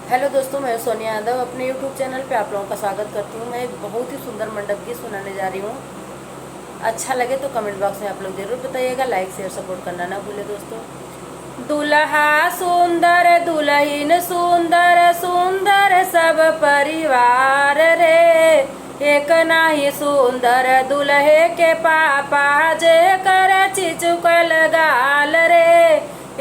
Hello दोस्तों, मैं सोनिया यादव अपने यूट्यूब चैनल पे आप लोगों का स्वागत करती हूँ। मैं एक बहुत ही सुंदर मंडप गीत सुनाने जा रही हूँ। अच्छा लगे तो कमेंट बॉक्स में आप लोग जरूर बताइएगा। लाइक शेयर सपोर्ट करना ना भूले दोस्तों। दुल्हा सुंदर दुल्हीन सुंदर सुंदर सब परिवार रे, एक नाही सुंदर दुल्हे के पापा जे कर चिचुकल गाल रे,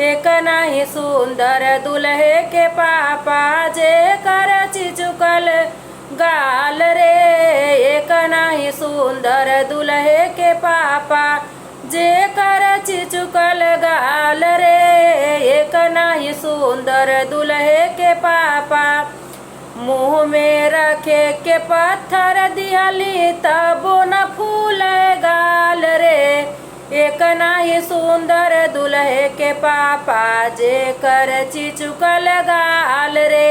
एक नाही सुंदर दुल्हे के पापा जे कर चिचुकल गाल रे, एक नाही सुंदर दुल्हे के पापा जे कर चिचुकल गाल रे, एक नाही सुंदर दुल्हे के पापा मुँह में रखे के पत्थर दिहली तबो न फूल गाल रे, एक नाही सुंदर दुल्हे के पापा जे कर चिचुकल गाल रे,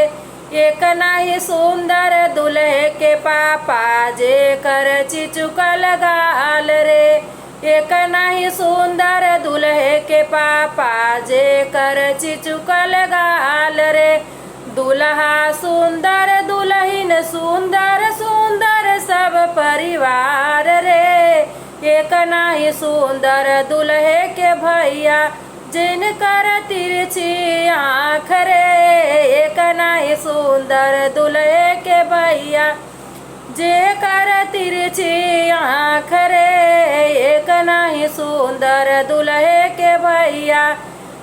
एक नाही सुंदर दुल्हे के पापा जे कर चिचुकल गाल रे, एक नाही सुंदर दुल्हे के पापा जे कर चिचुकल गाल रे। दुल्हा सुंदर दुल्हीन सुंदर सुंदर सब परिवार रे, एक नाही सुंदर दुल्हे के भैया जिनकर तिरछी आँख रे, एक नाही सुंदर दुल्हे के भैया जे कर तिरछी आँख रे, एक नाही सुंदर दुल्हे के भैया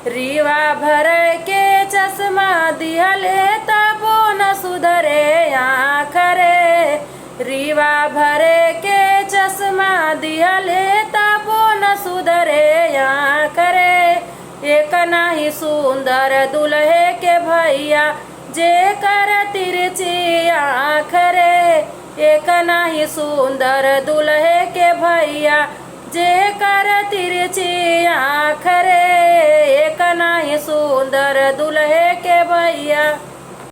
रीवा भर के चश्मा दिहले तबो न सुधरे आँख रे, रीवा भरे के चश्मा दिहले तबो न सुधरे आँख रे, एक नाही सुंदर दुल्हे के भैया जे कर तिरछी आँख रे, एक नाही सुंदर दुल्हे के भैया जे कर तिरछी आँख रे, एक नाही सुंदर दुल्हे के भैया।